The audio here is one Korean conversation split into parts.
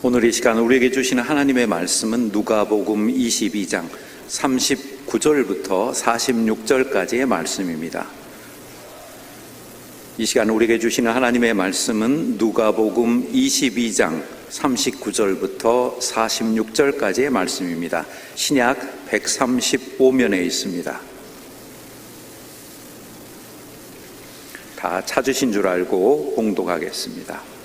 오늘 이 시간 우리에게 주시는 하나님의 말씀은 누가복음 22장 39절부터 46절까지의 말씀입니다. 이 시간 우리에게 주시는 하나님의 말씀은 누가복음 22장 39절부터 46절까지의 말씀입니다. 신약 135면에 있습니다. 다 찾으신 줄 알고 봉독하겠습니다.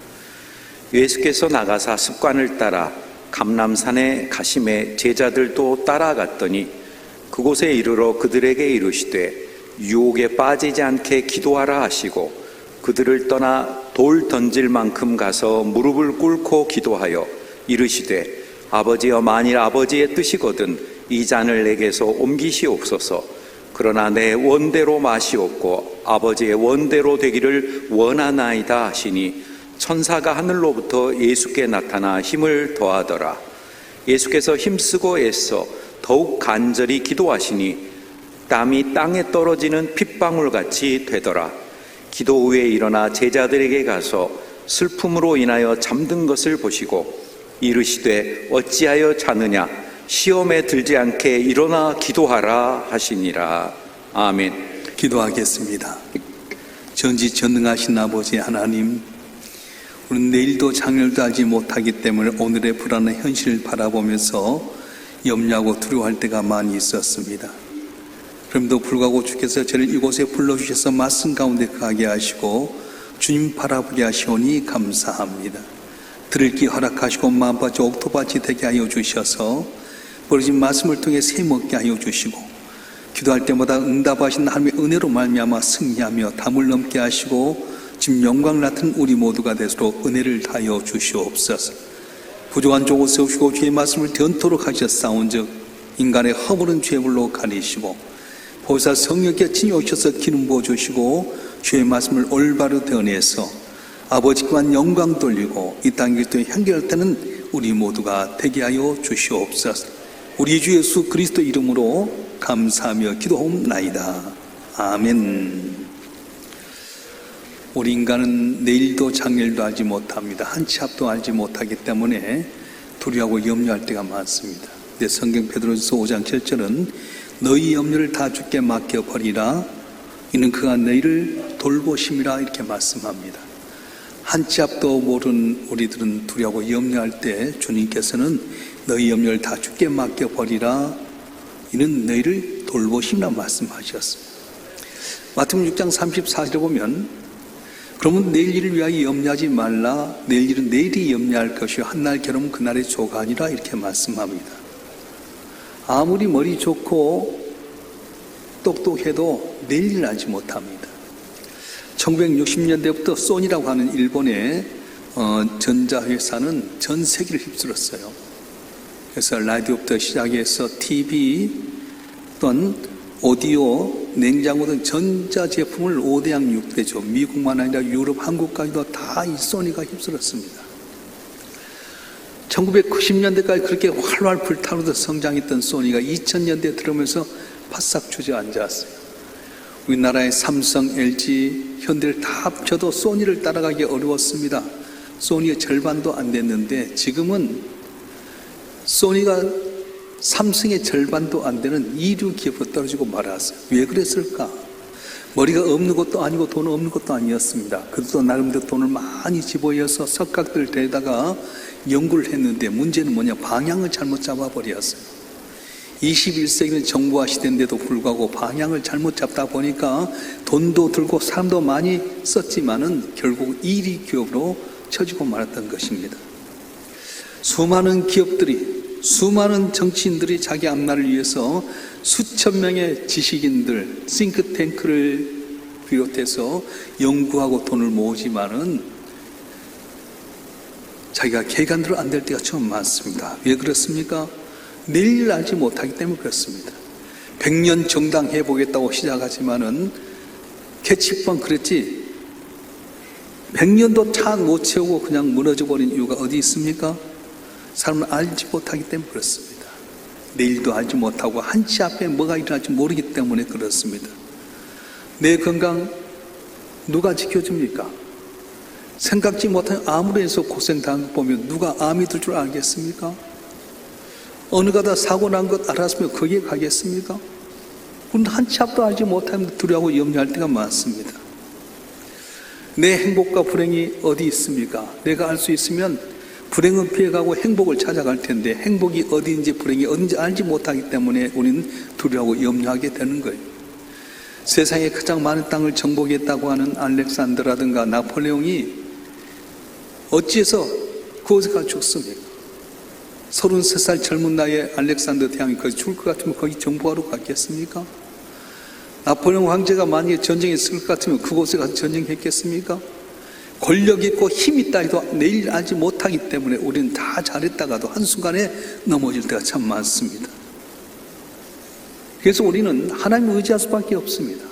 예수께서 나가사 습관을 따라 감람산에 가심에 제자들도 따라갔더니 그곳에 이르러 그들에게 이르시되 유혹에 빠지지 않게 기도하라 하시고 그들을 떠나 돌 던질 만큼 가서 무릎을 꿇고 기도하여 이르시되 아버지여, 만일 아버지의 뜻이거든 이 잔을 내게서 옮기시옵소서. 그러나 내 원대로 마시옵고 아버지의 원대로 되기를 원하나이다 하시니 천사가 하늘로부터 예수께 나타나 힘을 더하더라. 예수께서 힘쓰고 애써 더욱 간절히 기도하시니 땀이 땅에 떨어지는 핏방울같이 되더라. 기도 후에 일어나 제자들에게 가서 슬픔으로 인하여 잠든 것을 보시고 이르시되 어찌하여 자느냐, 시험에 들지 않게 일어나 기도하라 하시니라. 아멘. 기도하겠습니다. 전지전능하신 아버지 하나님, 우리는 내일도 장렬도 알지 못하기 때문에 오늘의 불안한 현실을 바라보면서 염려하고 두려워할 때가 많이 있었습니다. 그럼에도 불구하고 주께서 저를 이곳에 불러주셔서 말씀 가운데 가게 하시고 주님 바라보게 하시오니 감사합니다. 들을 귀 허락하시고 마음밭이 옥토밭이 되게 하여 주셔서 버려진 말씀을 통해 새 먹게 하여 주시고 기도할 때마다 응답하신 하나님의 은혜로 말미암아 승리하며 담을 넘게 하시고 지금 영광 같은 우리 모두가 되도록 은혜를 다하여 주시옵소서. 부족한 종을 세우시고 주의 말씀을 전토록 하셨사온즉 인간의 허물은 죄물로 가리시고 보혜사 성령께 친히 오셔서 기름 부어주시고 주의 말씀을 올바로 드러내서 아버지께만 영광 돌리고 이 땅 그리스도의 향기할 때는 우리 모두가 되게 하여 주시옵소서. 우리 주 예수 그리스도 이름으로 감사하며 기도하옵나이다. 아멘. 우리 인간은 내일도 장렬도 알지 못합니다. 한 치 앞도 알지 못하기 때문에 두려워하고 염려할 때가 많습니다. 근데 성경 베드로전서 5장 7절은 너희 염려를 다 주께 맡겨버리라. 이는 그가 너희를 돌보심이라 이렇게 말씀합니다. 한 치 앞도 모르는 우리들은 두려워하고 염려할 때 주님께서는 너희 염려를 다 주께 맡겨버리라. 이는 너희를 돌보심이라 말씀하셨습니다. 마태복음 6장 34절에 보면 그러면 내일 일을 위하여 염려하지 말라. 내일 일은 내일이 염려할 것이요 한날 괴로움 그날의 조가 아니라 이렇게 말씀합니다. 아무리 머리 좋고 똑똑해도 내일 일을 알지 못합니다. 1960년대부터 소니라고 하는 일본의 전자회사는 전 세계를 휩쓸었어요. 그래서 라디오부터 시작해서 TV 또는 오디오, 냉장고 등 전자제품을 5대양 6대죠. 미국만 아니라 유럽, 한국까지도 다 이 소니가 휩쓸었습니다. 1990년대까지 그렇게 활활 불타오르듯 성장했던 소니가 2000년대에 들어오면서 바싹 주저앉았어요. 우리나라의 삼성, LG, 현대를 다 합쳐도 소니를 따라가기 어려웠습니다. 소니의 절반도 안 됐는데 지금은 소니가 삼성의 절반도 안 되는 이류 기업으로 떨어지고 말았어요. 왜 그랬을까? 머리가 없는 것도 아니고 돈 없는 것도 아니었습니다. 그들도 나름대로 돈을 많이 집어여서 석각들 데다가 연구를 했는데 문제는 뭐냐? 방향을 잘못 잡아버렸어요. 21세기는 정보화 시대인데도 불구하고 방향을 잘못 잡다 보니까 돈도 들고 사람도 많이 썼지만은 결국 이리 기업으로 처지고 말았던 것입니다. 수많은 기업들이 수많은 정치인들이 자기 앞날을 위해서 수천 명의 지식인들, 싱크탱크를 비롯해서 연구하고 돈을 모으지만은 자기가 계획안대로 안 될 때가 좀 많습니다. 왜 그렇습니까? 내일 알지 못하기 때문에 그렇습니다. 100년 정당 해보겠다고 시작하지만은 캐치번 그랬지 100년도 차 못 채우고 그냥 무너져 버린 이유가 어디 있습니까? 사람은 알지 못하기 때문에 그렇습니다. 내일도 알지 못하고 한 치 앞에 뭐가 일어날지 모르기 때문에 그렇습니다. 내 건강 누가 지켜줍니까? 생각지 못한 암으로 해서 고생당한 거 보면 누가 암이 들 줄 알겠습니까? 어느 가다 사고 난 것 알았으면 거기에 가겠습니까? 그런데 한치 앞도 알지 못하면 두려워하고 염려할 때가 많습니다. 내 행복과 불행이 어디 있습니까? 내가 알 수 있으면 불행은 피해가고 행복을 찾아갈 텐데 행복이 어디인지 불행이 어딘지 알지 못하기 때문에 우리는 두려워하고 염려하게 되는 거예요. 세상에 가장 많은 땅을 정복했다고 하는 알렉산더라든가 나폴레옹이 어찌해서 그곳에 가 죽습니까? 33살 젊은 나이에 알렉산더 대왕이 거기 죽을 것 같으면 거기 정복하러 갔겠습니까? 나폴레옹 황제가 만약에 전쟁에 있을 것 같으면 그곳에 가서 전쟁했겠습니까? 권력 있고 힘 있다 해도 내일 알지 못하기 때문에 우리는 다 잘했다가도 한순간에 넘어질 때가 참 많습니다. 그래서 우리는 하나님을 의지할 수밖에 없습니다.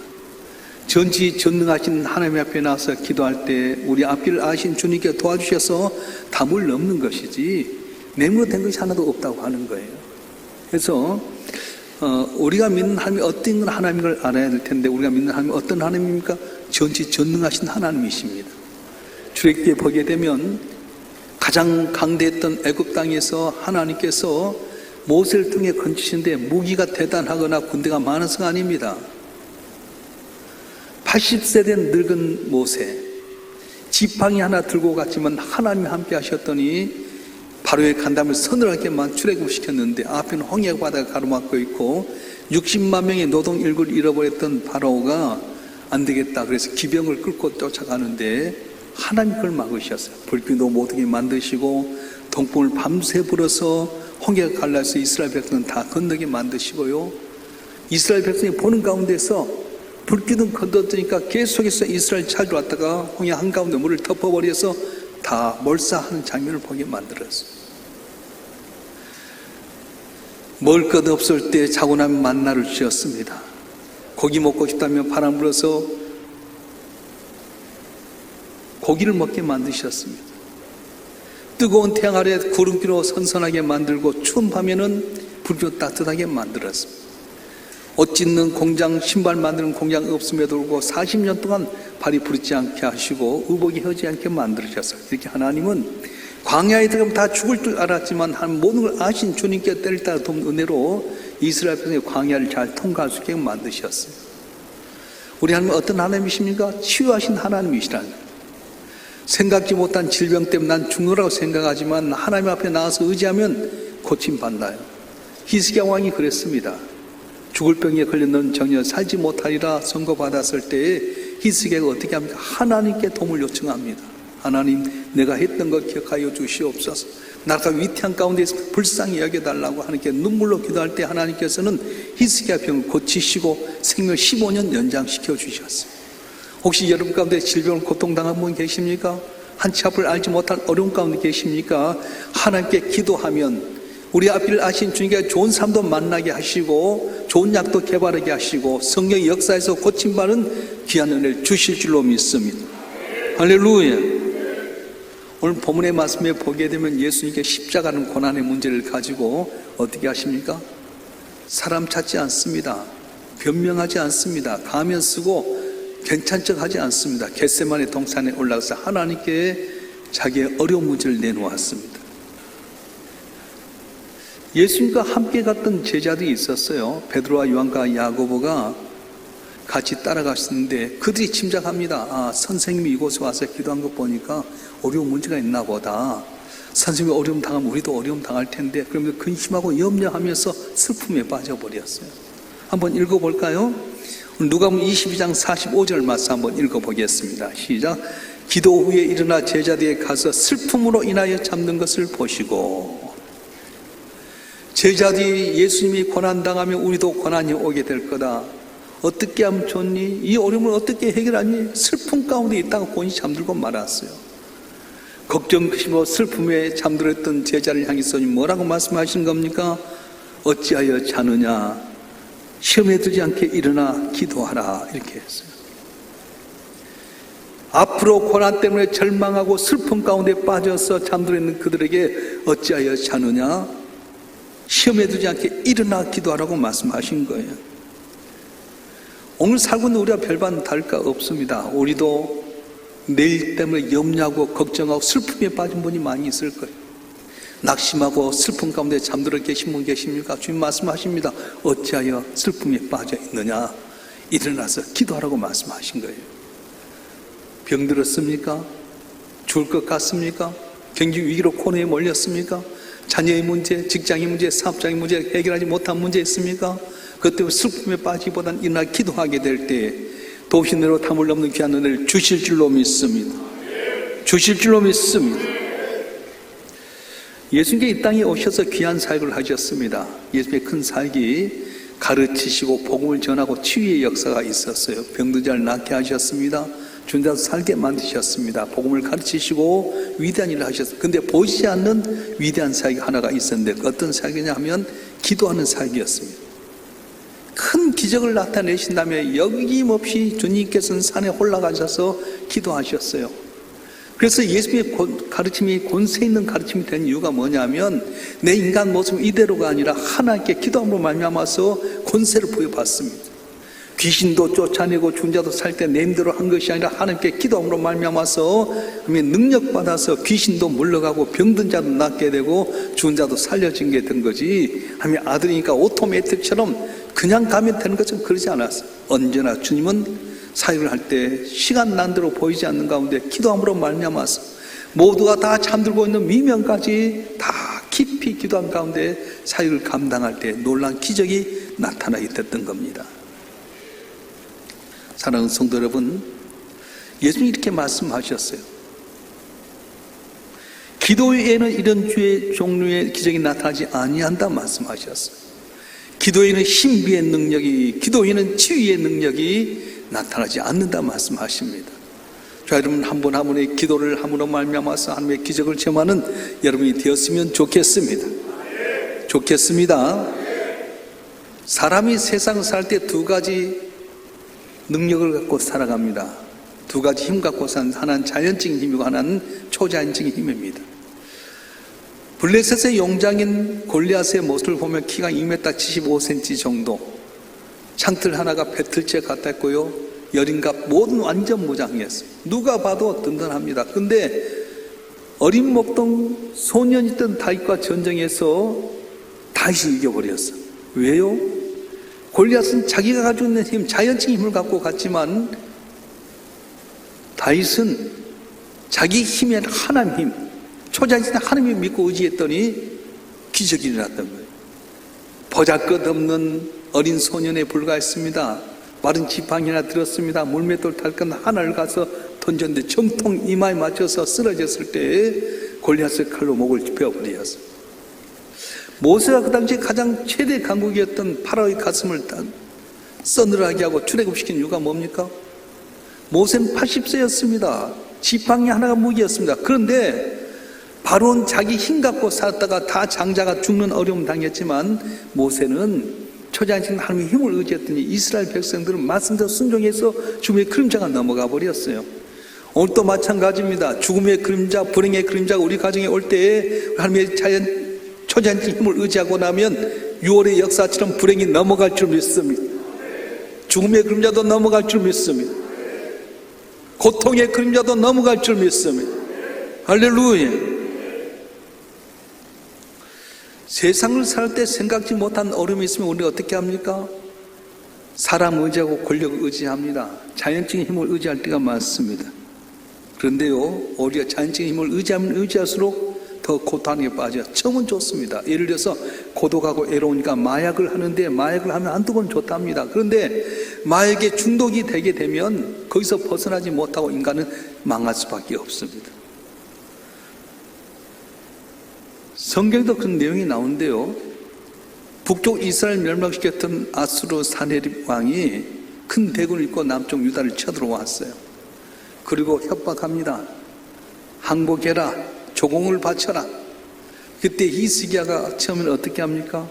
전지전능하신 하나님 앞에 나와서 기도할 때 우리 앞길을 아신 주님께 도와주셔서 담을 넘는 것이지 내무된 것이 하나도 없다고 하는 거예요. 그래서 우리가 믿는 하나님이 어떤 하나님인 걸 알아야 될 텐데 우리가 믿는 하나님이 어떤 하나님입니까? 전지전능하신 하나님이십니다. 출애굽기에 보게 되면 가장 강대했던 애굽 땅에서 하나님께서 모세를 통해 건지시는데 무기가 대단하거나 군대가 많아서가 아닙니다. 80세 된 늙은 모세, 지팡이 하나 들고 갔지만 하나님이 함께 하셨더니 바로의 간담을 서늘하게만 출애굽시켰는데 앞에는 홍해 바다가 가로막고 있고 60만 명의 노동 일구를 잃어버렸던 바로가 안 되겠다 그래서 기병을 끌고 쫓아가는데 하나님 그걸 막으셨어요. 불빛도 못하게 만드시고 동풍을 밤새 불어서 홍해가 갈라서 이스라엘 백성은 다 건너게 만드시고요. 이스라엘 백성이 보는 가운데서 불빛은 건너더니까 계속해서 이스라엘 찾아왔다가 홍해 한가운데 물을 덮어버려서 다 몰사하는 장면을 보게 만들었어요. 먹을 것 없을 때 자고 나면 만나를 주셨습니다. 고기 먹고 싶다면 바람 불어서 고기를 먹게 만드셨습니다. 뜨거운 태양 아래 구름기로 선선하게 만들고 추운 밤에는 불빛 따뜻하게 만들었습니다. 옷 찢는 공장, 신발 만드는 공장 없음에도 불구하고 40년 동안 발이 부르지 않게 하시고 의복이 혀지 않게 만들으셨어요. 이렇게 하나님은 광야에 들어가면 다 죽을 줄 알았지만 모든 걸 아신 주님께 때를 따라 돕는 은혜로 이스라엘 백성의 광야를 잘 통과할 수 있게 만드셨어요. 우리 하나님은 어떤 하나님이십니까? 치유하신 하나님이시라는 거예요. 생각지 못한 질병 때문에 난 죽노라고 생각하지만 하나님 앞에 나와서 의지하면 고침받나요? 히스기야 왕이 그랬습니다. 죽을 병에 걸렸는 전혀 살지 못하리라 선고받았을 때에 히스기야가 어떻게 합니까? 하나님께 도움을 요청합니다. 하나님, 내가 했던 것 기억하여 주시옵소서. 나가 위태한 가운데서 불쌍히 여겨달라고 하나님께 눈물로 기도할 때 하나님께서는 히스기야 병을 고치시고 생명 15년 연장시켜 주셨어요. 혹시 여러분 가운데 질병을 고통당한 분 계십니까? 한치 앞을 알지 못한 어려운 가운데 계십니까? 하나님께 기도하면 우리 앞을 아신 주님께 좋은 삶도 만나게 하시고 좋은 약도 개발하게 하시고 성령의 역사에서 고침받는 귀한 은혜를 주실 줄로 믿습니다. 할렐루야. 오늘 본문의 말씀에 보게 되면 예수님께 십자가는 고난의 문제를 가지고 어떻게 하십니까? 사람 찾지 않습니다. 변명하지 않습니다. 가면 쓰고 괜찮은 척 하지 않습니다. 겟세마네 동산에 올라가서 하나님께 자기의 어려운 문제를 내놓았습니다. 예수님과 함께 갔던 제자들이 있었어요. 베드로와 요한과 야고보가 같이 따라갔는데 그들이 짐작합니다. 선생님이 이곳에 와서 기도한 거 보니까 어려운 문제가 있나 보다. 선생님이 어려움 당하면 우리도 어려움 당할 텐데 그러면서 근심하고 염려하면서 슬픔에 빠져버렸어요. 한번 읽어볼까요? 누가복음 22장 45절 말씀 한번 읽어보겠습니다. 시작. 기도 후에 일어나 제자들에게 가서 슬픔으로 인하여 잠든 것을 보시고. 제자들이 예수님이 고난당하면 우리도 고난이 오게 될 거다. 어떻게 하면 좋니? 이 어려움을 어떻게 해결하니? 슬픔 가운데 있다가 본인이 잠들고 말았어요. 걱정, 근심과 슬픔에 잠들었던 제자를 향해서 뭐라고 말씀하시는 겁니까? 어찌하여 자느냐? 시험에 들지 않게 일어나 기도하라. 이렇게 했어요. 앞으로 고난 때문에 절망하고 슬픔 가운데 빠져서 잠들어있는 그들에게 어찌하여 자느냐? 시험에 들지 않게 일어나 기도하라고 말씀하신 거예요. 오늘 살고 있는 우리가 별반 다를 거 없습니다. 우리도 내일 때문에 염려하고 걱정하고 슬픔에 빠진 분이 많이 있을 거예요. 낙심하고 슬픔 가운데 잠들어 계신 분 계십니까? 주님 말씀하십니다. 어찌하여 슬픔에 빠져 있느냐? 일어나서 기도하라고 말씀하신 거예요. 병들었습니까? 죽을 것 같습니까? 경기 위기로 코너에 몰렸습니까? 자녀의 문제, 직장의 문제, 사업장의 문제 해결하지 못한 문제 있습니까? 그것 때문에 슬픔에 빠지기보다는 일어나 기도하게 될 때 도신으로 담을 넘는 귀한 은혜를 주실 줄로 믿습니다. 주실 줄로 믿습니다. 예수님께 이 땅에 오셔서 귀한 사역을 하셨습니다. 예수님의 큰 사역이 가르치시고 복음을 전하고 치유의 역사가 있었어요. 병든 자를 낫게 하셨습니다. 죽은 자도 살게 만드셨습니다. 복음을 가르치시고 위대한 일을 하셨습니다. 근데 보이지 않는 위대한 사역이 하나가 있었는데 어떤 사역이냐 하면 기도하는 사역이었습니다. 큰 기적을 나타내신 다음에 여김없이 주님께서는 산에 올라가셔서 기도하셨어요. 그래서 예수님의 가르침이 권세 있는 가르침이 된 이유가 뭐냐면 내 인간 모습 이대로가 아니라 하나님께 기도함으로 말미암아서 권세를 부여받습니다. 귀신도 쫓아내고 죽은 자도 살 때 내 힘대로 한 것이 아니라 하나님께 기도함으로 말미암아서 능력받아서 귀신도 물러가고 병든 자도 낫게 되고 죽은 자도 살려진 게 된 거지 하나님의 아들이니까 오토매틱처럼 그냥 가면 되는 것은 그러지 않았어요. 언제나 주님은 사역을 할 때 시간 난대로 보이지 않는 가운데 기도함으로 말미암아서 모두가 다 잠들고 있는 미명까지 다 깊이 기도한 가운데 사역을 감당할 때 놀라운 기적이 나타나게 됐던 겁니다. 사랑하는 성도 여러분, 예수님이 이렇게 말씀하셨어요. 기도에는 이런 주의 종류의 기적이 나타나지 아니한다 말씀하셨어요. 기도에는 신비의 능력이, 기도에는 치유의 능력이 나타나지 않는다 말씀하십니다. 자, 여러분 한 분 한 분의 기도를 함으로 말미암아서 하나님의 기적을 체험하는 여러분이 되었으면 좋겠습니다. 좋겠습니다. 사람이 세상을 살 때 두 가지 능력을 갖고 살아갑니다. 두 가지 힘 갖고 사는, 하나는 자연적인 힘이고 하나는 초자연적인 힘입니다. 블레셋의 용장인 골리앗의 모습을 보면 키가 2m 75cm 정도, 창틀 하나가 배틀째 같았고요, 여린갑 모든 완전 무장이었어요. 누가 봐도 든든합니다. 근데 어린 먹던 소년이던 다윗과 전쟁에서 다윗이 이겨버렸어. 왜요? 골리앗은 자기가 가지고 있는 힘, 자연적인 힘을 갖고 갔지만 다윗은 자기 힘이 아니라 하나님 힘, 초자연적인 하나님을 믿고 의지했더니 기적이 일어났던 거예요. 보잘것없는 어린 소년에 불과했습니다. 마른 지팡이 하나 들었습니다. 물맷돌 탈건 하나를 가서 던졌는데 정통 이마에 맞춰서 쓰러졌을 때 골리앗의 칼로 목을 베어버렸어요. 모세가 그 당시에 가장 최대 강국이었던 파라오의 가슴을 서늘하게 하고 출애굽시킨 이유가 뭡니까? 모세는 80세였습니다. 지팡이 하나가 무기였습니다. 그런데 바로는 자기 힘 갖고 살았다가 다 장자가 죽는 어려움 당했지만 모세는 초자연적인 하나님의 힘을 의지했더니 이스라엘 백성들은 말씀대로 순종해서 죽음의 그림자가 넘어가 버렸어요. 오늘도 마찬가지입니다. 죽음의 그림자, 불행의 그림자가 우리 가정에 올 때에 하나님의 초자연적인 힘을 의지하고 나면 6월의 역사처럼 불행이 넘어갈 줄 믿습니다. 죽음의 그림자도 넘어갈 줄 믿습니다. 고통의 그림자도 넘어갈 줄 믿습니다. 할렐루야. 세상을 살 때 생각지 못한 어려움이 있으면 우리가 어떻게 합니까? 사람 의지하고 권력을 의지합니다. 자연적인 힘을 의지할 때가 많습니다. 그런데요, 우리가 자연적인 힘을 의지하면 의지할수록 더 고통에 빠져. 처음은 좋습니다. 예를 들어서 고독하고 애로우니까 마약을 하는데 마약을 하면 한두 번 좋답니다. 그런데 마약에 중독이 되게 되면 거기서 벗어나지 못하고 인간은 망할 수밖에 없습니다. 성경에도 그런 내용이 나오는데요. 북쪽 이스라엘 멸망시켰던 아수르 사네립 왕이 큰 대군을 입고 남쪽 유다를 쳐들어왔어요. 그리고 협박합니다. 항복해라, 조공을 바쳐라. 그때 히스기야가 처음에는 어떻게 합니까?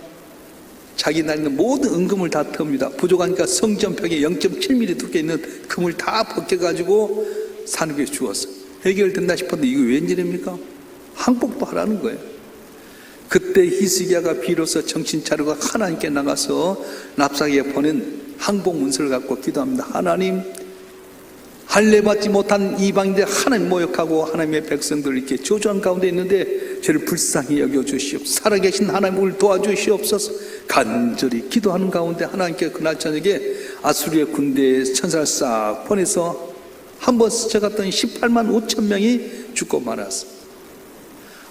자기 나리는 모든 은금을 다 텁니다. 부족하니까 성전벽에 0.7mm 두께 있는 금을 다 벗겨가지고 산업에 주었어요. 해결된다 싶었는데 이거 웬일입니까? 항복도 하라는 거예요. 그때 히스기야가 비로소 정신 차리고 하나님께 나가서 랍사기에 보낸 항복 문서를 갖고 기도합니다. 할례받지 못한 이방인들 하나님 모욕하고 하나님의 백성들 이렇게 저주한 가운데 있는데 저를 불쌍히 여겨주시옵소서. 살아계신 하나님을 도와주시옵소서. 간절히 기도하는 가운데 하나님께 그날 저녁에 아수리의 군대에 천사를 싹 보내서 한번 스쳐갔던 18만 5천 명이 죽고 말았습니다.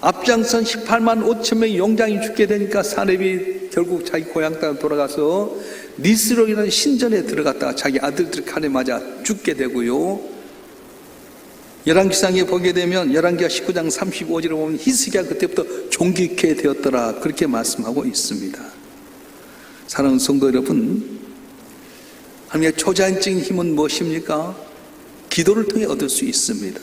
앞장선 18만 5천 명의 용장이 죽게 되니까 사렙이 결국 자기 고향 땅에 돌아가서 니스로이라는 신전에 들어갔다가 자기 아들들 칼에 맞아 죽게 되고요. 열왕기상에 보게 되면 열왕기하 19장 35절에 보면 히스기야 그때부터 종기케 되었더라 그렇게 말씀하고 있습니다. 사랑하는 성도 여러분, 하나님의 초자연적인 힘은 무엇입니까? 기도를 통해 얻을 수 있습니다.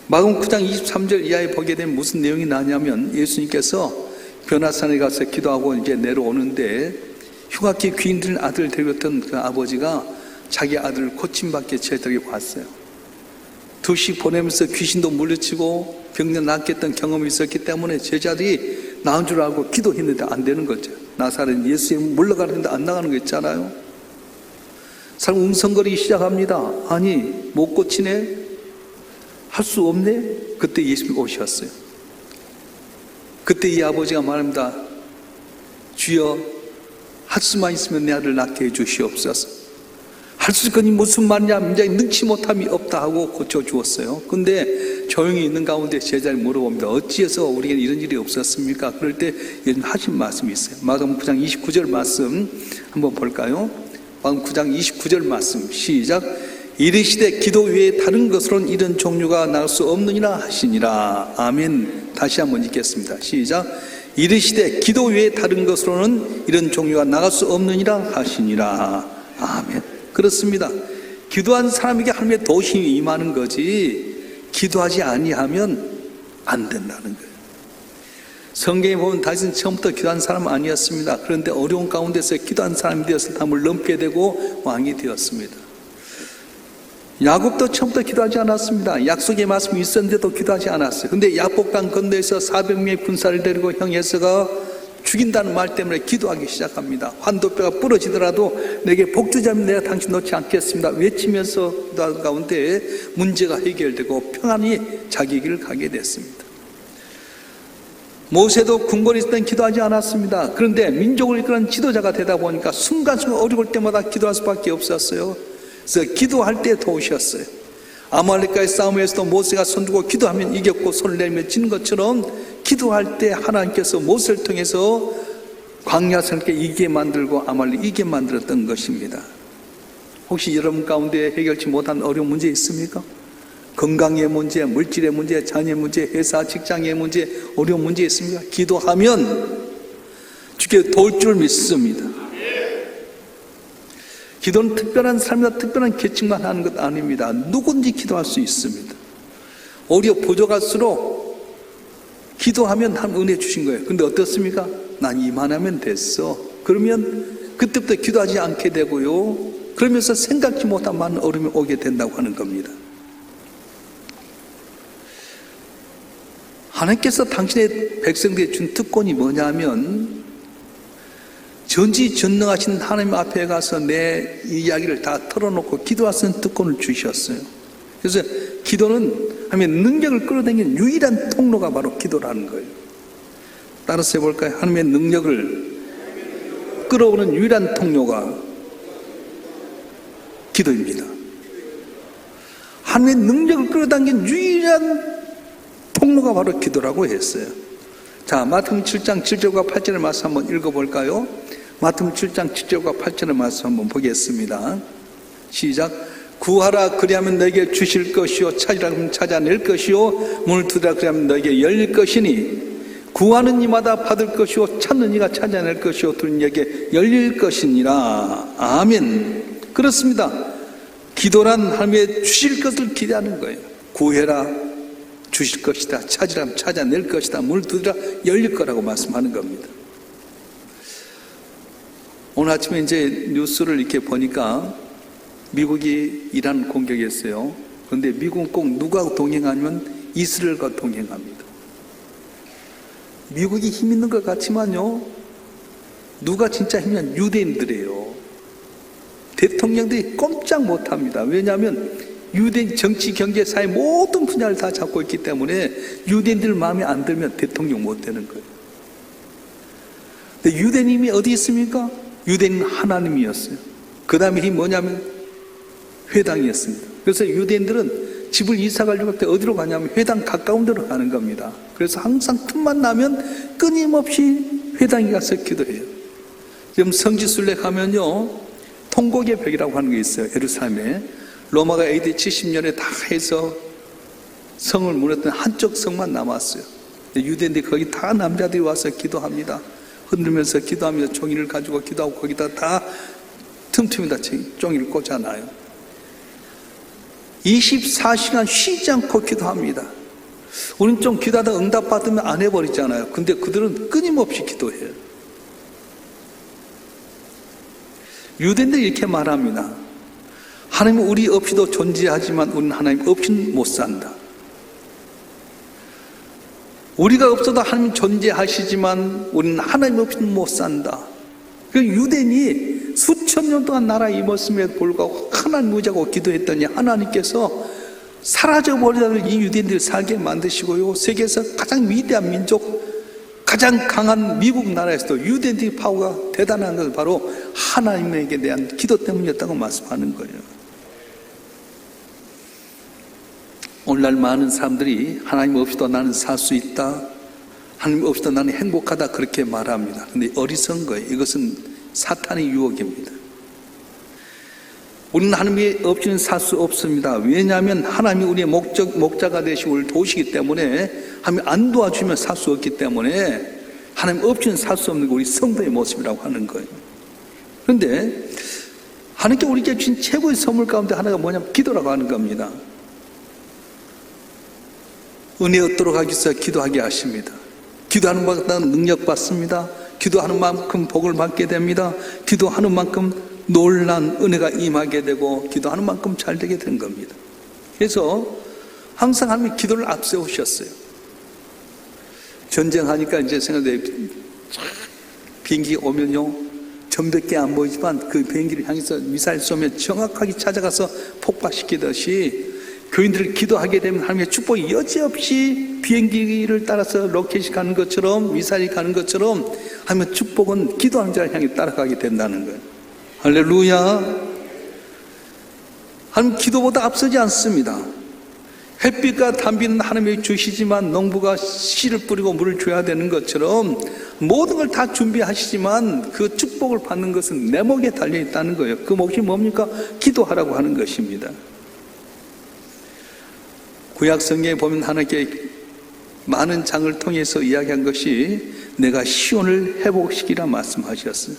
마가복음 9장 23절 이하에 보게 되면 무슨 내용이 나냐면 예수님께서 변화산에 가서 기도하고 이제 내려오는데 흉악기 귀인들 아들을 데려왔던 그 아버지가 자기 아들을 고침받게 제자들이 왔어요. 2씩 보내면서 귀신도 물리치고 병력 낫게 했던 경험이 있었기 때문에 제자들이 나은 줄 알고 기도했는데 안 되는 거죠. 나사렛 예수님 물러가는데 안 나가는 거 있잖아요. 사람 웅성거리기 시작합니다. 아니 못 고치네, 할 수 없네. 그때 예수님 오셨어요. 그때 이 아버지가 말합니다. 주여, 할 수만 있으면 내 아들 낫게 해 주시옵소서. 할 수 있거니 무슨 말이냐, 굉장히 능치 못함이 없다 하고 고쳐주었어요. 근데 조용히 있는 가운데 제자를 물어봅니다. 어찌해서 우리에게 이런 일이 없었습니까? 그럴 때 예수님 하신 말씀이 있어요. 마가복음 9장 29절 말씀 한번 볼까요? 마가복음 9장 29절 말씀 시작. 이르시되 기도 외에 다른 것으로는 이런 종류가 나올 수 없느니라 하시니라. 아멘. 다시 한번 읽겠습니다. 시작. 이르시되 기도 외에 다른 것으로는 이런 종류가 나갈 수 없느니라 하시니라. 아멘. 그렇습니다. 기도한 사람에게 하나님의 도심이 임하는 거지 기도하지 아니하면 안 된다는 거예요. 성경에 보면 다윗은 처음부터 기도한 사람 아니었습니다. 그런데 어려운 가운데서 기도한 사람이 되어서 담을 넘게 되고 왕이 되었습니다. 야곱도 처음부터 기도하지 않았습니다. 약속의 말씀이 있었는데도 기도하지 않았어요. 근데 야복강 건너에서 400명의 군사를 데리고 형 에서가 죽인다는 말 때문에 기도하기 시작합니다. 환도뼈가 부러지더라도 내게 복주자면 내가 당신 놓지 않겠습니다 외치면서 기도하는 가운데 문제가 해결되고 평안히 자기 길을 가게 됐습니다. 모세도 궁궐에 있을 땐 기도하지 않았습니다. 그런데 민족을 이끄는 지도자가 되다 보니까 순간순간 어려울 때마다 기도할 수밖에 없었어요. 그래서 기도할 때 도우셨어요. 아말렉과의 싸움에서도 모세가 손들고 기도하면 이겼고 손을 내밀면 지는 것처럼 기도할 때 하나님께서 모세를 통해서 광야산을 이기게 만들고 아말렉 이기게 만들었던 것입니다. 혹시 여러분 가운데 해결치 못한 어려운 문제 있습니까? 건강의 문제, 물질의 문제, 자녀의 문제, 회사 직장의 문제, 어려운 문제 있습니까? 기도하면 주께 도울 줄 믿습니다. 기도는 특별한 사람이나 특별한 계층만 하는 것 아닙니다. 누구든지 기도할 수 있습니다. 오히려 부족할수록 기도하면 하나님 은혜 주신 거예요. 근데 어떻습니까? 난 이만하면 됐어. 그러면 그때부터 기도하지 않게 되고요. 그러면서 생각지 못한 많은 어려움이 오게 된다고 하는 겁니다. 하나님께서 당신의 백성들에게 준 특권이 뭐냐면 전지전능하신 하나님 앞에 가서 내 이야기를 다 털어놓고 기도할 수 있는 특권을 주셨어요. 그래서 기도는 하나님의 능력을 끌어당기는 유일한 통로가 바로 기도라는 거예요. 따라서 해볼까요? 하나님의 능력을 끌어오는 유일한 통로가 기도입니다. 하나님의 능력을 끌어당기는 유일한 통로가 바로 기도라고 했어요. 자, 마태복음 7장 7절과 8절의 말씀 한번 읽어볼까요? 마태복음 7장 7절과 8절의 말씀 한번 보겠습니다. 시작. 구하라 그리하면 너에게 주실 것이요 찾으라 그러면 찾아낼 것이요 문을 두드리라 그리하면 너에게 열릴 것이니 구하는 이마다 받을 것이요 찾는 이가 찾아낼 것이요 두는 이에게 열릴 것이니라. 아멘. 그렇습니다. 기도란 하나님의 주실 것을 기대하는 거예요. 구해라 주실 것이다. 찾으라 찾아낼 것이다. 문을 두드리라 열릴 거라고 말씀하는 겁니다. 오늘 아침에 이제 뉴스를 이렇게 보니까 미국이 이란 공격했어요. 그런데 미국은 꼭 누가 동행하냐면 이스라엘과 동행합니다. 미국이 힘 있는 것 같지만요, 누가 진짜 힘있냐면 유대인들이에요. 대통령들이 꼼짝 못합니다. 왜냐하면 유대인 정치, 경제, 사회 모든 분야를 다 잡고 있기 때문에 유대인들 마음에 안 들면 대통령 못 되는 거예요. 근데 유대인이 어디 있습니까? 유대인은 하나님이었어요. 그 다음에 힘이 뭐냐면 회당이었습니다. 그래서 유대인들은 집을 이사 가려고 할 때 어디로 가냐면 회당 가까운 데로 가는 겁니다. 그래서 항상 틈만 나면 끊임없이 회당에 가서 기도해요. 지금 성지순례 가면요, 통곡의 벽이라고 하는 게 있어요. 예루살렘에. 로마가 AD 70년에 다 해서 성을 무너뜨린 한쪽 성만 남았어요. 유대인들이 거기 다 남자들이 와서 기도합니다. 흔들면서 기도하면서 종이를 가지고 기도하고 거기다 다 틈틈이다 종이를 꽂아놔요. 24시간 쉬지 않고 기도합니다. 우리는 좀 기도하다 응답받으면 안 해버리잖아요. 근데 그들은 끊임없이 기도해요. 유대인들이 이렇게 말합니다. 하나님은 우리 없이도 존재하지만 우리는 하나님 없이는 못 산다. 우리가 없어도 하나님 존재하시지만 우리는 하나님 없이는 못 산다. 그 유대인이 수천 년 동안 나라에 임었음에도 불구하고 하나님 무자고 기도했더니 하나님께서 사라져버리다를 이 유대인들을 살게 만드시고요, 세계에서 가장 위대한 민족, 가장 강한 미국 나라에서도 유대인들의 파워가 대단한 것은 바로 하나님에게 대한 기도 때문이었다고 말씀하는 거예요. 오늘날 많은 사람들이 하나님 없이도 나는 살 수 있다, 하나님 없이도 나는 행복하다 그렇게 말합니다. 근데 어리석은 거예요. 이것은 사탄의 유혹입니다. 우리는 하나님 없이는 살 수 없습니다. 왜냐하면 하나님이 우리의 목자가 되시고 우리를 도우시기 때문에, 하나님 안 도와주면 살 수 없기 때문에 하나님 없이는 살 수 없는 게 우리 성도의 모습이라고 하는 거예요. 그런데 하나님께 우리에게 주신 최고의 선물 가운데 하나가 뭐냐면 기도라고 하는 겁니다. 은혜 얻도록 하기 위해서 기도하게 하십니다. 기도하는 만큼 능력 받습니다. 기도하는 만큼 복을 받게 됩니다. 기도하는 만큼 놀란 은혜가 임하게 되고 기도하는 만큼 잘 되게 된 겁니다. 그래서 항상 하나님이 기도를 앞세우셨어요. 전쟁하니까 이제 생각해, 비행기 오면요, 전밖에 안 보이지만 그 비행기를 향해서 미사일 쏘면 정확하게 찾아가서 폭파시키듯이 교인들을 기도하게 되면 하나님의 축복이 여지없이 비행기를 따라서 로켓이 가는 것처럼, 미사일이 가는 것처럼 하나님의 축복은 기도하는 자를 향해 따라가게 된다는 거예요. 할렐루야. 하나님 기도보다 앞서지 않습니다. 햇빛과 단비는 하나님이 주시지만 농부가 씨를 뿌리고 물을 줘야 되는 것처럼 모든 걸 다 준비하시지만 그 축복을 받는 것은 내 목에 달려 있다는 거예요. 그 몫이 뭡니까? 기도하라고 하는 것입니다. 구약 성경에 보면 하나님께 많은 장을 통해서 이야기한 것이 내가 시온을 회복시키라 말씀하셨어요.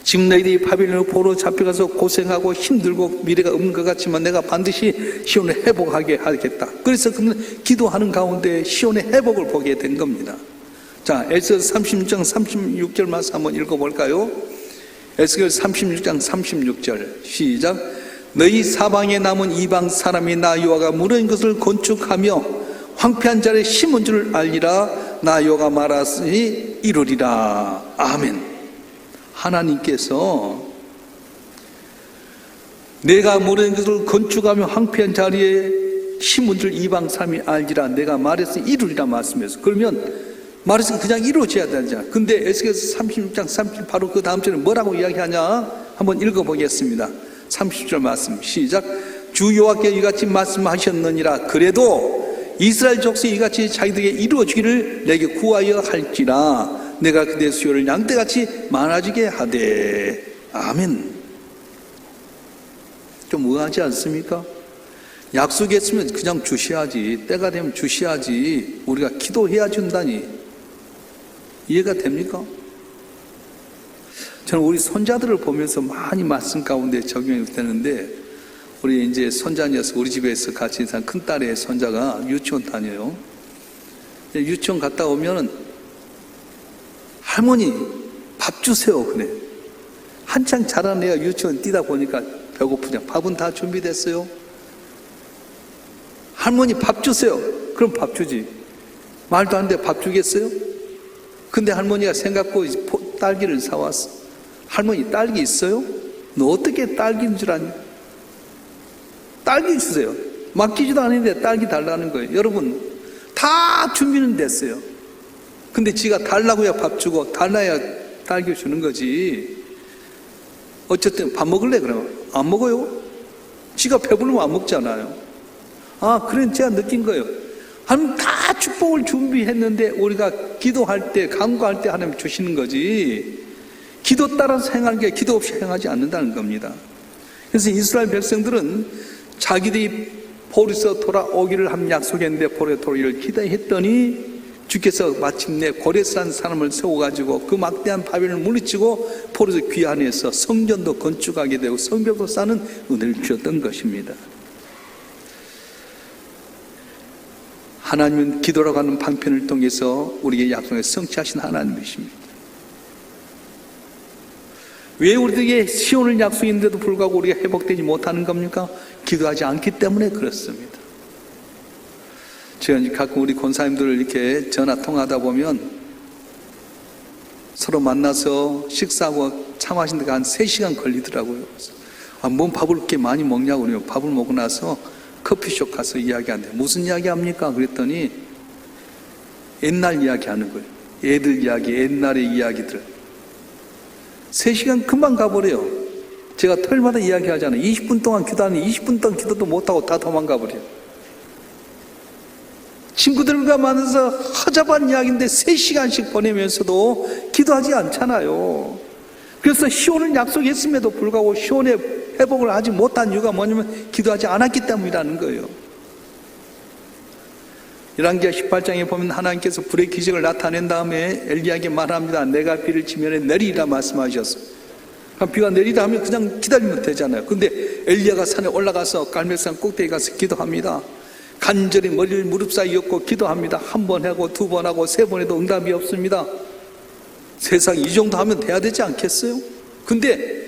지금 너희들이 바빌론으로 포로 잡혀가서 고생하고 힘들고 미래가 없는 것 같지만 내가 반드시 시온을 회복하게 하겠다. 그래서 그는 기도하는 가운데 시온의 회복을 보게 된 겁니다. 자, 에스겔 36장 36절 말씀 한번 읽어볼까요? 에스겔 36장 36절 시작. 너희 사방에 남은 이방 사람이 나 여호와가 무너진 것을 건축하며 황폐한 자를 심은 줄 알리라. 나 여호와가 말하시니 이루리라. 아멘. 하나님께서 내가 무너진 것을 건축하며 황폐한 자리에 심은 줄 이방 사람이 알리라. 내가 말했으니 이루리라 말씀했어. 그러면 말했으니 그냥 이루어져야 되잖아. 근데 에스겔 36장 30절 바로 그 다음 절에 뭐라고 이야기하냐? 한번 읽어보겠습니다. 30절 말씀 시작. 주 여호와께 이같이 말씀하셨느니라. 그래도 이스라엘 족속이 이같이 자기들에게 이루어지기를 내게 구하여 할지라. 내가 그들의 수요를 양떼같이 많아지게 하되. 아멘. 좀 의아하지 않습니까? 약속했으면 그냥 주셔야지. 때가 되면 주셔야지. 우리가 기도해야 준다니. 이해가 됩니까? 저는 우리 손자들을 보면서 많이 말씀 가운데 적용이 되는데, 우리 이제 손자녀서 우리 집에서 같이 산 큰딸의 손자가 유치원 다녀요. 유치원 갔다 오면 할머니 밥 주세요 그래. 한창 자란 애가 유치원 뛰다 보니까 배고프냐. 밥은 다 준비됐어요. 할머니 밥 주세요. 그럼 밥 주지. 말도 안 돼 밥 주겠어요? 근데 할머니가 생각고 딸기를 사왔어. 할머니 딸기 있어요? 너 어떻게 딸기인 줄 아니? 딸기 주세요. 맡기지도 않았는데 딸기 달라는 거예요. 여러분, 다 준비는 됐어요. 근데 지가 달라고야 밥 주고 달라야 딸기 주는 거지. 어쨌든 밥 먹을래 그러면 안 먹어요. 지가 배부르면 안 먹잖아요. 그래 제가 느낀 거예요. 하나님 다 축복을 준비했는데 우리가 기도할 때, 간구할 때 하나님 주시는 거지, 기도 따라서 행하는 게 기도 없이 행하지 않는다는 겁니다. 그래서 이스라엘 백성들은 자기들이 포로에서 돌아오기를 한 약속했는데 포로에 돌아오기를 기대했더니 주께서 마침내 고레스라는 사람을 세워가지고 그 막대한 바벨을 물리치고 포로에서 귀환해서 성전도 건축하게 되고 성벽도 쌓는 은혜를 주셨던 것입니다. 하나님은 기도라고 하는 방편을 통해서 우리에게 약속을 성취하신 하나님이십니다. 왜 우리에게 시온을 약속했는데도 불구하고 우리가 회복되지 못하는 겁니까? 기도하지 않기 때문에 그렇습니다. 제가 가끔 우리 권사님들 이렇게 전화 통화하다 보면 서로 만나서 식사하고 참하신 데가 한 3시간 걸리더라고요. 뭔 밥을 그렇게 많이 먹냐고 그래요. 밥을 먹고 나서 커피숍 가서 이야기하는데 무슨 이야기 합니까? 그랬더니 옛날 이야기 하는 거예요. 애들 이야기, 옛날의 이야기들. 3시간 금방 가버려요. 제가 토요일마다 이야기하잖아요. 20분 동안 기도하니 20분 동안 기도도 못하고 다 도망가버려요. 친구들과 만나서 허접한 이야기인데 3시간씩 보내면서도 기도하지 않잖아요. 그래서 시온을 약속했음에도 불구하고 시온의 회복을 하지 못한 이유가 뭐냐면 기도하지 않았기 때문이라는 거예요. 열왕기하 18장에 보면 하나님께서 불의 기적을 나타낸 다음에 엘리야에게 말합니다. 내가 비를 지면에 내리리라 말씀하셨어요. 그럼 비가 내리다 하면 그냥 기다리면 되잖아요. 근데 엘리야가 산에 올라가서 갈멜산 꼭대기 가서 기도합니다. 간절히 머리를 무릎 사이에 얹고 기도합니다. 1번 하고 2번 하고 3번 해도 응답이 없습니다. 세상 이 정도 하면 돼야 되지 않겠어요? 근데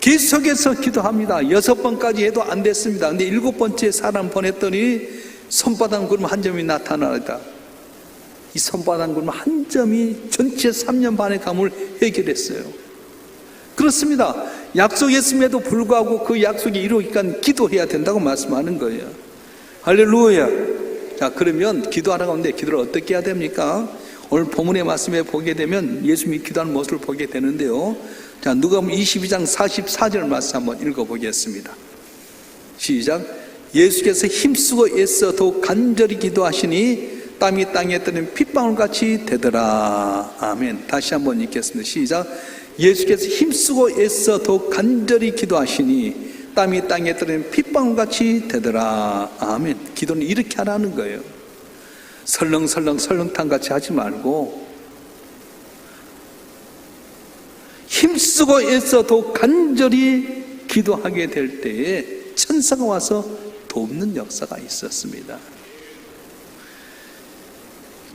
계속해서 기도합니다. 6번까지 해도 안 됐습니다. 근데 7번째 사람 보냈더니 손바닥 구름 한 점이 나타나다. 이 손바닥 구름 한 점이 전체 3년 반의 가뭄을 해결했어요. 그렇습니다. 약속했음에도 불구하고 그 약속이 이루어지니까 기도해야 된다고 말씀하는 거예요. 할렐루야. 자, 그러면 기도하는 가운데 기도를 어떻게 해야 됩니까? 오늘 본문의 말씀에 보게 되면 예수님이 기도하는 모습을 보게 되는데요. 자, 누가복음 22장 44절 말씀 한번 읽어보겠습니다. 시작. 예수께서 힘쓰고 애써 더욱 간절히 기도하시니 땀이 땅에 뜨는 핏방울같이 되더라. 아멘. 다시 한번 읽겠습니다. 시작. 예수께서 힘쓰고 애써 더욱 간절히 기도하시니 땀이 땅에 뜨는 핏방울같이 되더라. 아멘. 기도는 이렇게 하라는 거예요. 설렁설렁 설렁탕같이 하지 말고 힘쓰고 애써 더욱 간절히 기도하게 될 때에 천사가 와서 돕는 역사가 있었습니다.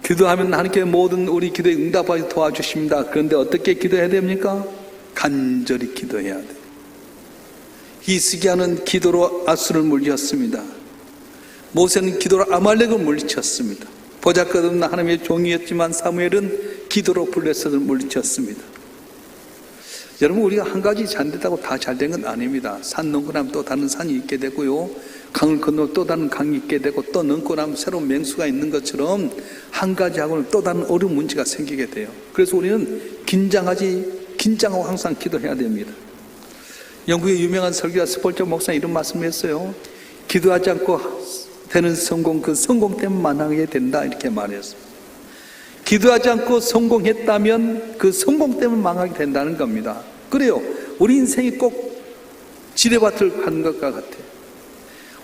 기도하면 하나님께 모든 우리 기도에 응답하여 도와주십니다. 그런데 어떻게 기도해야 됩니까? 간절히 기도해야 돼요. 히스기야는 기도로 아수를 물리쳤습니다. 모세는 기도로 아말렉을 물리쳤습니다. 보잘것없는 하나님의 종이었지만 사무엘은 기도로 블레셋을 물리쳤습니다. 여러분, 우리가 한 가지 잘됐다고 다 잘된 건 아닙니다. 산 넘고 나면 또 다른 산이 있게 되고요, 강을 건너면 또 다른 강이 있게 되고, 또 넘고 나면 새로운 맹수가 있는 것처럼 한 가지 하고는 또 다른 어려운 문제가 생기게 돼요. 그래서 우리는 긴장하고 항상 기도해야 됩니다. 영국의 유명한 설교자 스폴저 목사님 이런 말씀을 했어요. 기도하지 않고 되는 성공, 그 성공 때문에 만나게 된다, 이렇게 말했어요. 기도하지 않고 성공했다면 그 성공 때문에 망하게 된다는 겁니다. 그래요. 우리 인생이 꼭 지뢰밭을 가는 것과 같아요.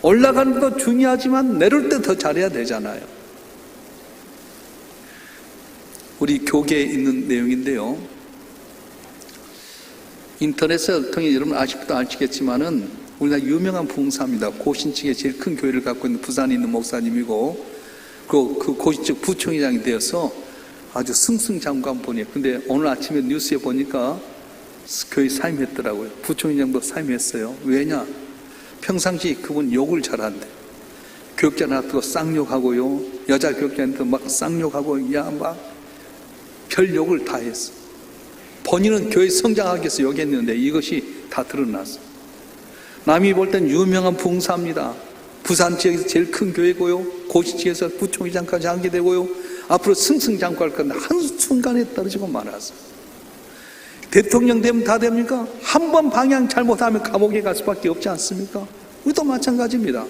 올라가는 것도 중요하지만 내려올 때 더 잘해야 되잖아요. 우리 교계에 있는 내용인데요. 인터넷을 통해 여러분 아직도 아시겠지만은 우리나라 유명한 부흥사입니다. 고신측에 제일 큰 교회를 갖고 있는 부산에 있는 목사님이고, 그 고신측 부총회장이 되어서 아주 승승장구한 분이에요. 근데 오늘 아침에 뉴스에 보니까 교회 사임했더라고요. 부총회장도 사임했어요. 왜냐? 평상시 그분 욕을 잘한대. 교육자한테도 쌍욕하고요, 여자 교육자한테도 막 쌍욕하고, 막 별 욕을 다 했어. 본인은 교회 성장하기 위해서 욕했는데 이것이 다 드러났어. 남이 볼 땐 유명한 봉사입니다. 부산 지역에서 제일 큰 교회고요. 고시지에서 부총회장까지 하게 되고요. 앞으로 승승장구할 건데 한순간에 떨어지고 말았어요. 대통령 되면 다 됩니까? 한 번 방향 잘못하면 감옥에 갈 수밖에 없지 않습니까? 우리도 마찬가지입니다.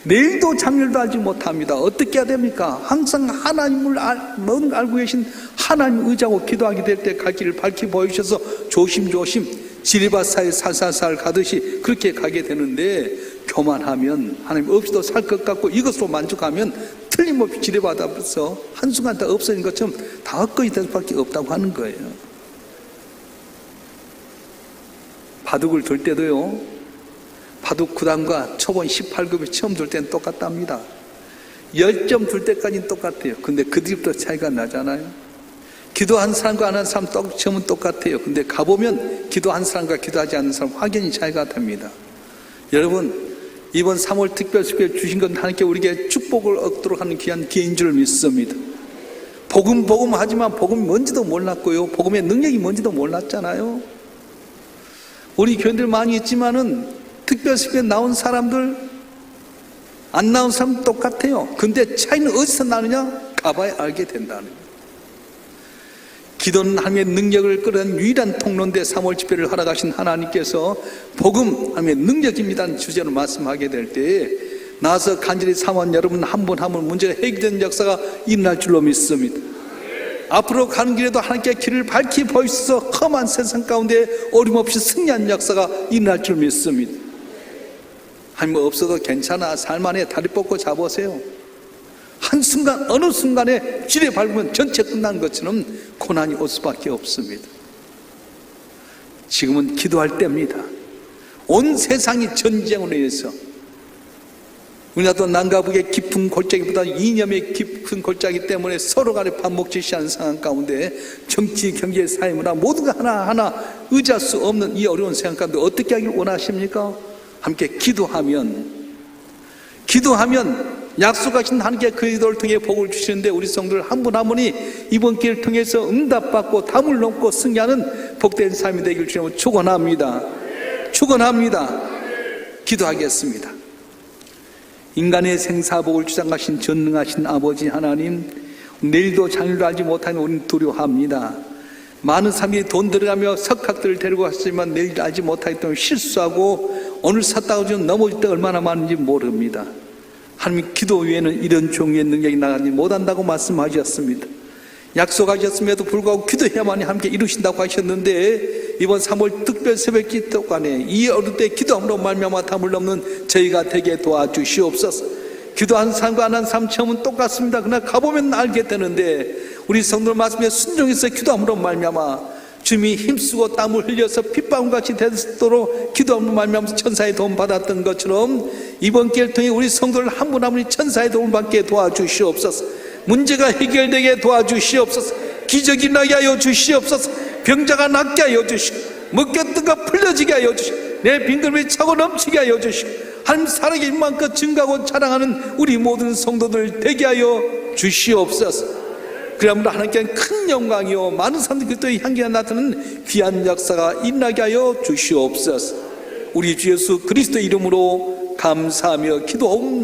내일도 잠일도 알지 못합니다. 어떻게 해야 됩니까? 항상 하나님을 알고 계신 하나님 의지하고 기도하게 될 때 갈 길을 밝히 보여주셔서 조심조심 지리밭사이 살살살 가듯이 그렇게 가게 되는데, 교만하면 하나님 없이도 살 것 같고 이것으로 만족하면 틀림없이 지뢰받아서 한순간 다 없어진 것처럼 다 헛거이 될 수밖에 없다고 하는 거예요. 바둑을 둘 때도요, 바둑 9단과 초본 18급이 처음 둘 때는 똑같답니다. 10점 둘 때까지는 똑같아요. 근데 그 뒤부터 차이가 나잖아요. 기도한 사람과 안 한 사람 처음은 똑같아요. 근데 가보면 기도한 사람과 기도하지 않는 사람 확연히 차이가 됩니다. 여러분, 이번 3월 특별수배 주신 건 하나님께 우리에게 축복을 얻도록 하는 귀한 기회인 줄 믿습니다. 복음 하지만 복음이 뭔지도 몰랐고요, 복음의 능력이 뭔지도 몰랐잖아요. 우리 교인들 많이 있지만은 특별수배 나온 사람들, 안 나온 사람 똑같아요. 근데 차이는 어디서 나느냐? 가봐야 알게 된다는 거예요. 기도는 하나님의 능력을 끌어낸 유일한 통로인데 3월 집회를 허락하신 하나님께서 복음 하나님의 능력입니다는 주제로 말씀하게 될 때 나와서 간절히 사모한 여러분 한 분 한 분 문제가 해결되는 역사가 일어날 줄로 믿습니다. 앞으로 가는 길에도 하나님께 길을 밝히 보이셔서 험한 세상 가운데 어림없이 승리한 역사가 일어날 줄 믿습니다. 하나님 없어도 괜찮아, 살만해, 다리 뻗고 잡으세요. 한순간 어느 순간에 지뢰 밟으면 전체 끝난 것처럼 고난이 올 수밖에 없습니다. 지금은 기도할 때입니다. 온 세상이 전쟁으로 인해서 우리나라도 남과 북의 깊은 골짜기보다 이념의 깊은 골짜기 때문에 서로 간에 반목질시하는 상황 가운데 정치, 경제, 사회, 문화 모두가 하나하나 의지할 수 없는 이 어려운 상황 가운데 어떻게 하길 원하십니까? 함께 기도하면 약속하신 하나님께 그 기도를 통해 복을 주시는데 우리 성도들 한 분 한 분이 이번 기회를 통해서 응답받고 담을 넘고 승리하는 복된 삶이 되길 주님으로 축원합니다. 기도하겠습니다. 인간의 생사복을 주장하신 전능하신 아버지 하나님, 내일도 장일도 알지 못하는 우리는 두려워합니다. 많은 사람들이 돈 들어가며 석학들을 데리고 갔지만 내일 알지 못하기 때문에 실수하고 오늘 샀다고 좀 넘어질 때 얼마나 많은지 모릅니다. 하나님, 기도 외에는 이런 종류의 능력이 나가지 못한다고 말씀하셨습니다. 약속하셨음에도 불구하고 기도해야만이 함께 이루신다고 하셨는데 이번 3월 특별 새벽 기도관에 이 어릴 때 기도함으로 말미암아 담을 넘는 저희가 되게 도와주시옵소서. 기도한 사람과 안 한 사람 처음은 똑같습니다. 그러나 가보면 알게 되는데 우리 성도들 말씀에 순종해서 기도함으로 말미암아 주님이 힘쓰고 땀을 흘려서 핏방울같이 되도록 기도함으로 말미암아서 천사의 도움 받았던 것처럼 이번 기회를 통해 우리 성도들 한 분 한 분이 천사의 도움을 받게 도와주시옵소서. 문제가 해결되게 도와주시옵소서. 기적이 나게 하여 주시옵소서. 병자가 낫게 하여 주시고 먹혔던 거 풀려지게 하여 주시고 내 빈그릇이 차고 넘치게 하여 주시고 하나님 살아계신 만큼 증가하고 자랑하는 우리 모든 성도들 되게 하여 주시옵소서. 그러므로 하나님께 큰 영광이요 많은 사람들이 그리스도의 향기가 나타나는 귀한 역사가 일어나게 하여 주시옵소서. 우리 주 예수 그리스도의 이름으로 감사하며 기도하옵나이다.